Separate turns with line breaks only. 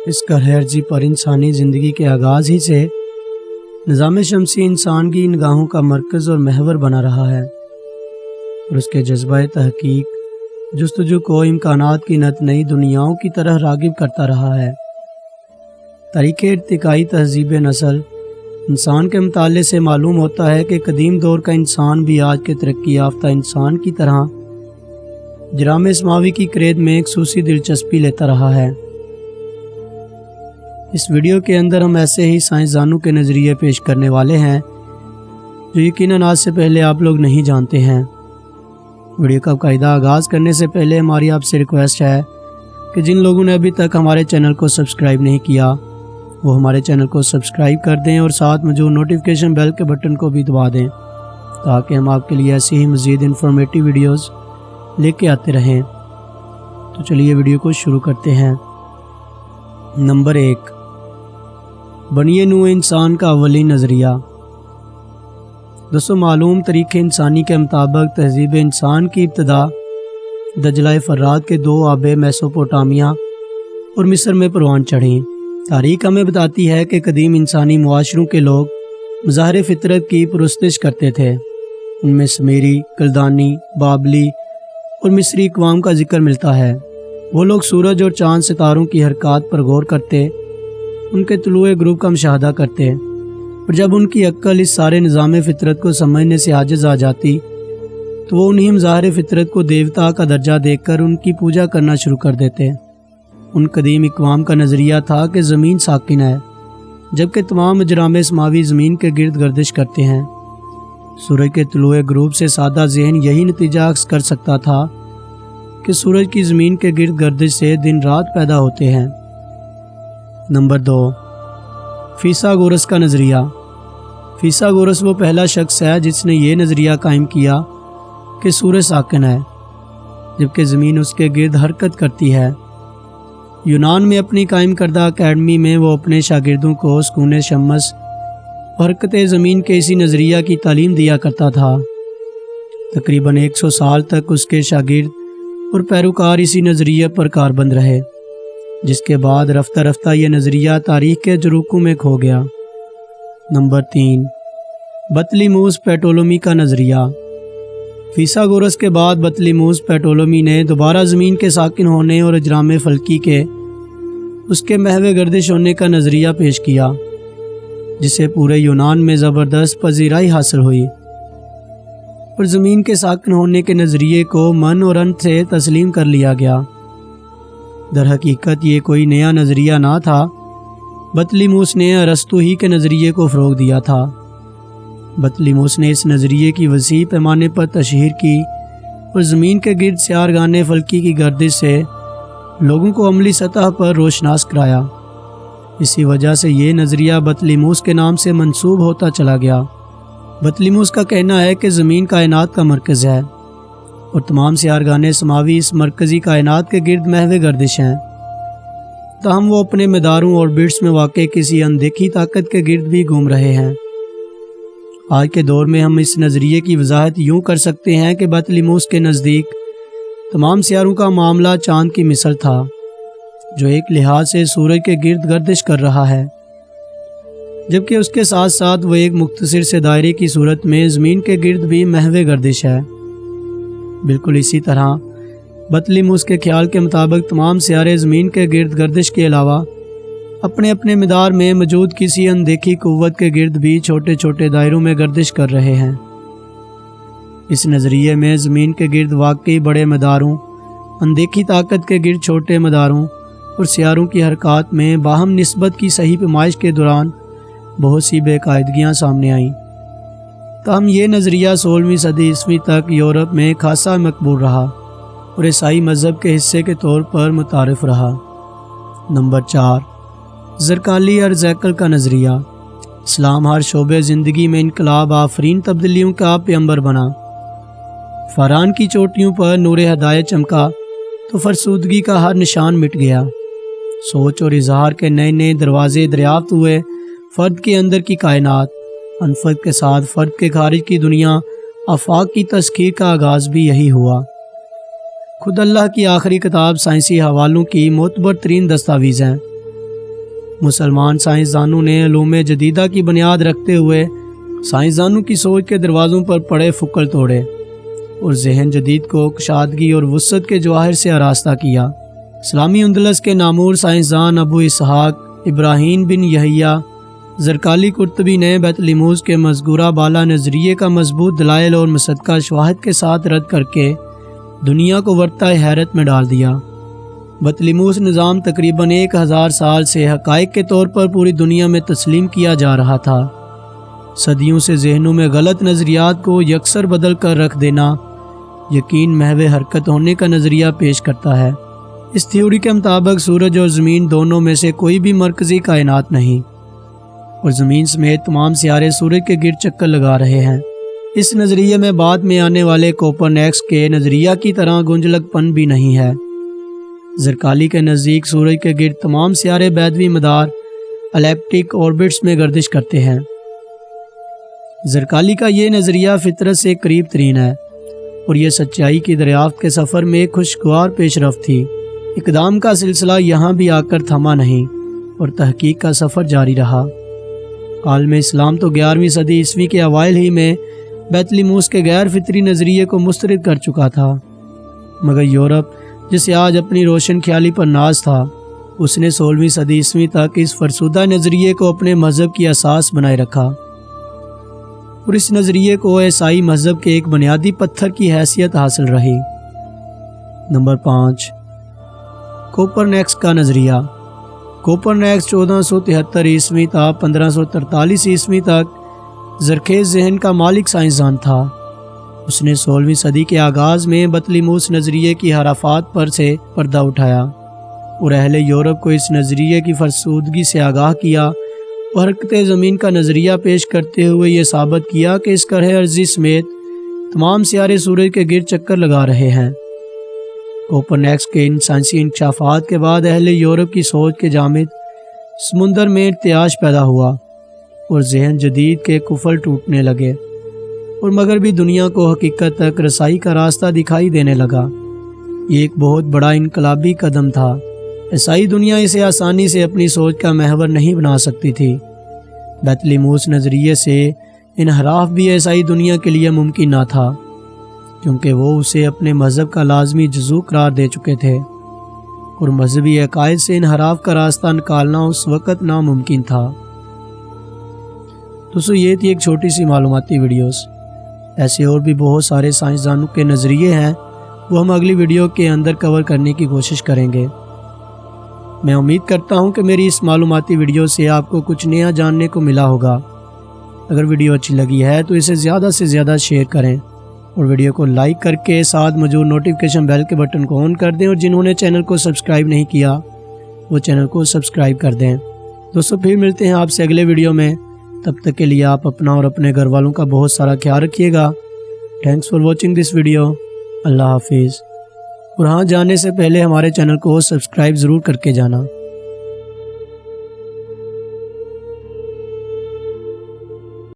اس کرہرجی پر انسانی زندگی کے آغاز ہی سے نظام شمسی انسان کی نگاہوں کا مرکز اور محور بنا رہا ہے اور اس کے جذبہ تحقیق جستجو کو امکانات کی نت نئی دنیاؤں کی طرح راغب کرتا رہا ہے۔ تاریخ ارتقائی تہذیب نسل انسان کے مطالعے سے معلوم ہوتا ہے کہ قدیم دور کا انسان بھی آج کے ترقی یافتہ انسان کی طرح جرائم سماوی کی کرید میں ایک خصوصی دلچسپی لیتا رہا ہے۔ اس ویڈیو کے اندر ہم ایسے ہی سائنسدانوں کے نظریے پیش کرنے والے ہیں جو یقیناً آج سے پہلے آپ لوگ نہیں جانتے ہیں۔ ویڈیو کا باقاعدہ آغاز کرنے سے پہلے ہماری آپ سے ریکویسٹ ہے کہ جن لوگوں نے ابھی تک ہمارے چینل کو سبسکرائب نہیں کیا وہ ہمارے چینل کو سبسکرائب کر دیں اور ساتھ موجود نوٹیفیکیشن بیل کے بٹن کو بھی دبا دیں تاکہ ہم آپ کے لیے ایسی ہی مزید انفارمیٹیو ویڈیوز لے کے آتے رہیں۔ تو چلیے ویڈیو کو شروع کرتے ہیں۔ نمبر 1، بنی نوع انسان کا اولین نظریہ۔ دوستو، معلوم طریق انسانی کے مطابق تہذیب انسان کی ابتدا دجلہ فرات کے 2 آبے میسوپوٹامیہ اور مصر میں پروان چڑھیں۔ تاریخ ہمیں بتاتی ہے کہ قدیم انسانی معاشروں کے لوگ مظاہر فطرت کی پرستش کرتے تھے۔ ان میں سمیری، کلدانی، بابلی اور مصری اقوام کا ذکر ملتا ہے۔ وہ لوگ سورج اور چاند ستاروں کی حرکات پر غور کرتے، ان کے طلوع غروب کا مشاہدہ کرتے، اور جب ان کی عقل اس سارے نظام فطرت کو سمجھنے سے عاجز آ جاتی تو وہ انہی مظاہر فطرت کو دیوتا کا درجہ دے کر ان کی پوجا کرنا شروع کر دیتے۔ ان قدیم اقوام کا نظریہ تھا کہ زمین ساکن ہے جبکہ تمام اجرام سماوی زمین کے گرد گردش کرتے ہیں۔ سورج کے طلوع غروب سے سادہ ذہن یہی نتیجہ اخذ کر سکتا تھا کہ سورج کی زمین کے گرد گردش سے دن رات پیدا ہوتے ہیں۔ نمبر 2، فیثاغورس کا نظریہ۔ فیثاغورس وہ پہلا شخص ہے جس نے یہ نظریہ قائم کیا کہ سورج ساکن ہے جبکہ زمین اس کے گرد حرکت کرتی ہے۔ یونان میں اپنی قائم کردہ اکیڈمی میں وہ اپنے شاگردوں کو سکون شمس اور حرکت زمین کے اسی نظریہ کی تعلیم دیا کرتا تھا۔ تقریباً 100 سال تک اس کے شاگرد اور پیروکار اسی نظریے پر کاربند رہے، جس کے بعد رفتہ رفتہ یہ نظریہ تاریخ کے جروکوں میں کھو گیا۔ نمبر 3، بطلیموس پیٹولومی کا نظریہ۔ فیثاغورس کے بعد بطلیموس پیٹولومی نے دوبارہ زمین کے ساکن ہونے اور اجرام فلکی کے اس کے محو گردش ہونے کا نظریہ پیش کیا، جسے پورے یونان میں زبردست پذیرائی حاصل ہوئی اور زمین کے ساکن ہونے کے نظریے کو من اور انت سے تسلیم کر لیا گیا۔ در حقیقت یہ کوئی نیا نظریہ نہ تھا، بطلیموس نے ارسطو ہی کے نظریے کو فروغ دیا تھا۔ بطلیموس نے اس نظریے کی وسیع پیمانے پر تشہیر کی اور زمین کے گرد سیارگان فلکی کی گردش سے لوگوں کو عملی سطح پر روشناس کرایا۔ اسی وجہ سے یہ نظریہ بطلیموس کے نام سے منسوب ہوتا چلا گیا۔ بطلیموس کا کہنا ہے کہ زمین کائنات کا مرکز ہے اور تمام سیارگان سماوی اس مرکزی کائنات کے گرد محو گردش ہیں، تاہم وہ اپنے مداروں اور بٹس میں واقع کسی اندیکھی طاقت کے گرد بھی گھوم رہے ہیں۔ آج کے دور میں ہم اس نظریے کی وضاحت یوں کر سکتے ہیں کہ بطلیموس کے نزدیک تمام سیاروں کا معاملہ چاند کی مثل تھا جو ایک لحاظ سے سورج کے گرد گردش کر رہا ہے، جبکہ اس کے ساتھ ساتھ وہ ایک مختصر سے دائرے کی صورت میں زمین کے گرد بھی محو گردش ہے۔ بالکل اسی طرح بطلیموس کے خیال کے مطابق تمام سیارے زمین کے گرد گردش کے علاوہ اپنے اپنے مدار میں موجود کسی اندیکھی قوت کے گرد بھی چھوٹے چھوٹے دائروں میں گردش کر رہے ہیں۔ اس نظریے میں زمین کے گرد واقعی بڑے مداروں، اندیکھی طاقت کے گرد چھوٹے مداروں اور سیاروں کی حرکات میں باہم نسبت کی صحیح پیمائش کے دوران بہت سی بے قاعدگیاں سامنے آئیں۔ تاہم یہ نظریہ 16ویں صدی عیسوی تک یورپ میں خاصا مقبول رہا اور عیسائی مذہب کے حصے کے طور پر متعارف رہا۔ نمبر 4، زرکالی ارزیکل کا نظریہ۔ اسلام ہر شعبے زندگی میں انقلاب آفرین تبدیلیوں کا پیغمبر بنا۔ فاران کی چوٹیوں پر نور ہدایت چمکا تو فرسودگی کا ہر نشان مٹ گیا۔ سوچ اور اظہار کے نئے نئے دروازے دریافت ہوئے۔ فرد کے اندر کی کائنات، انفرد کے ساتھ فرد کے خارج کی دنیا، آفاق کی تسخیر کا آغاز بھی یہی ہوا۔ خود اللہ کی آخری کتاب سائنسی حوالوں کی معتبر ترین دستاویز ہیں مسلمان سائنسدانوں نے علوم جدیدہ کی بنیاد رکھتے ہوئے سائنسدانوں کی سوچ کے دروازوں پر پڑے فکر توڑے اور ذہن جدید کو کشادگی اور وسعت کے جواہر سے آراستہ کیا۔ اسلامی اندلس کے نامور سائنسدان ابو اسحاق ابراہیم بن یحییٰ زرکالی قرطبی نے بیت لموز کے مذکورہ بالا نظریے کا مضبوط دلائل اور مصدقہ شواہد کے ساتھ رد کر کے دنیا کو ورطہ حیرت میں ڈال دیا۔ بیت لموز نظام تقریباً 1000 سال سے حقائق کے طور پر پوری دنیا میں تسلیم کیا جا رہا تھا۔ صدیوں سے ذہنوں میں غلط نظریات کو یکسر بدل کر رکھ دینا یقین محو حرکت ہونے کا نظریہ پیش کرتا ہے۔ اس تھیوری کے مطابق سورج اور زمین دونوں میں سے کوئی بھی مرکزی کائنات نہیں اور زمین سمیت تمام سیارے سورج کے گرد چکر لگا رہے ہیں۔ اس نظریے میں بعد میں آنے والے کوپرنیکس کے نظریہ کی طرح گنجلک پن بھی نہیں ہے۔ زرکالی کے نزدیک سورج کے گرد تمام سیارے بیضوی مدار الیپٹک اوربٹس میں گردش کرتے ہیں۔ زرکالی کا یہ نظریہ فطرت سے قریب ترین ہے اور یہ سچائی کی دریافت کے سفر میں ایک خوشگوار پیش رفت تھی۔ اقدام کا سلسلہ یہاں بھی آ کر تھما نہیں اور تحقیق کا سفر جاری رہا۔ عالم اسلام تو 11ویں صدی عیسوی کے اوائل ہی میں بیت لموز کے غیر فطری نظریے کو مسترد کر چکا تھا، مگر یورپ جسے آج اپنی روشن خیالی پر ناز تھا، اس نے 16ویں صدی عیسوی تک اس فرسودہ نظریے کو اپنے مذہب کی اساس بنائے رکھا اور اس نظریے کو عیسائی مذہب کے ایک بنیادی پتھر کی حیثیت حاصل رہی۔ نمبر 5، کوپرنیکس کا نظریہ۔ کوپرنیکس 1473 عیسوی تا 1543 عیسوی تک زرخیز ذہن کا مالک سائنسدان تھا۔ اس نے 16ویں صدی کے آغاز میں بیت لموز نظریے کی حرافات پر سے پردہ اٹھایا اور اہل یورپ کو اس نظریے کی فرسودگی سے آگاہ کیا اور حرکت زمین کا نظریہ پیش کرتے ہوئے یہ ثابت کیا کہ اس کرہ ارضی سمیت تمام سیارے سورج کے گرد چکر لگا رہے ہیں۔ کوپرنیکس کے ان سائنسی انکشافات کے بعد اہل یورپ کی سوچ کے جامد سمندر میں ارتعاش پیدا ہوا اور ذہن جدید کے قفل ٹوٹنے لگے اور مغربی دنیا کو حقیقت تک رسائی کا راستہ دکھائی دینے لگا۔ یہ ایک بہت بڑا انقلابی قدم تھا۔ عیسائی دنیا اسے آسانی سے اپنی سوچ کا محور نہیں بنا سکتی تھی۔ بیت لموز نظریے سے انحراف بھی عیسائی دنیا کے لیے ممکن نہ تھا، کیونکہ وہ اسے اپنے مذہب کا لازمی جزو قرار دے چکے تھے اور مذہبی عقائد سے انحراف کا راستہ نکالنا اس وقت ناممکن تھا۔ دوستو، یہ تھی ایک چھوٹی سی معلوماتی ویڈیوز۔ ایسے اور بھی بہت سارے سائنسدانوں کے نظریے ہیں، وہ ہم اگلی ویڈیو کے اندر کور کرنے کی کوشش کریں گے۔ میں امید کرتا ہوں کہ میری اس معلوماتی ویڈیو سے آپ کو کچھ نیا جاننے کو ملا ہوگا۔ اگر ویڈیو اچھی لگی ہے تو اسے زیادہ سے زیادہ شیئر کریں اور ویڈیو کو لائک کر کے ساتھ موجود نوٹیفیکیشن بیل کے بٹن کو آن کر دیں، اور جنہوں نے چینل کو سبسکرائب نہیں کیا وہ چینل کو سبسکرائب کر دیں۔ دوستو، پھر ملتے ہیں آپ سے اگلے ویڈیو میں۔ تب تک کے لیے آپ اپنا اور اپنے گھر والوں کا بہت سارا خیال رکھیے گا۔ Thanks for watching this video. اللہ حافظ۔ اور ہاں، جانے سے پہلے ہمارے چینل کو سبسکرائب ضرور کر کے جانا۔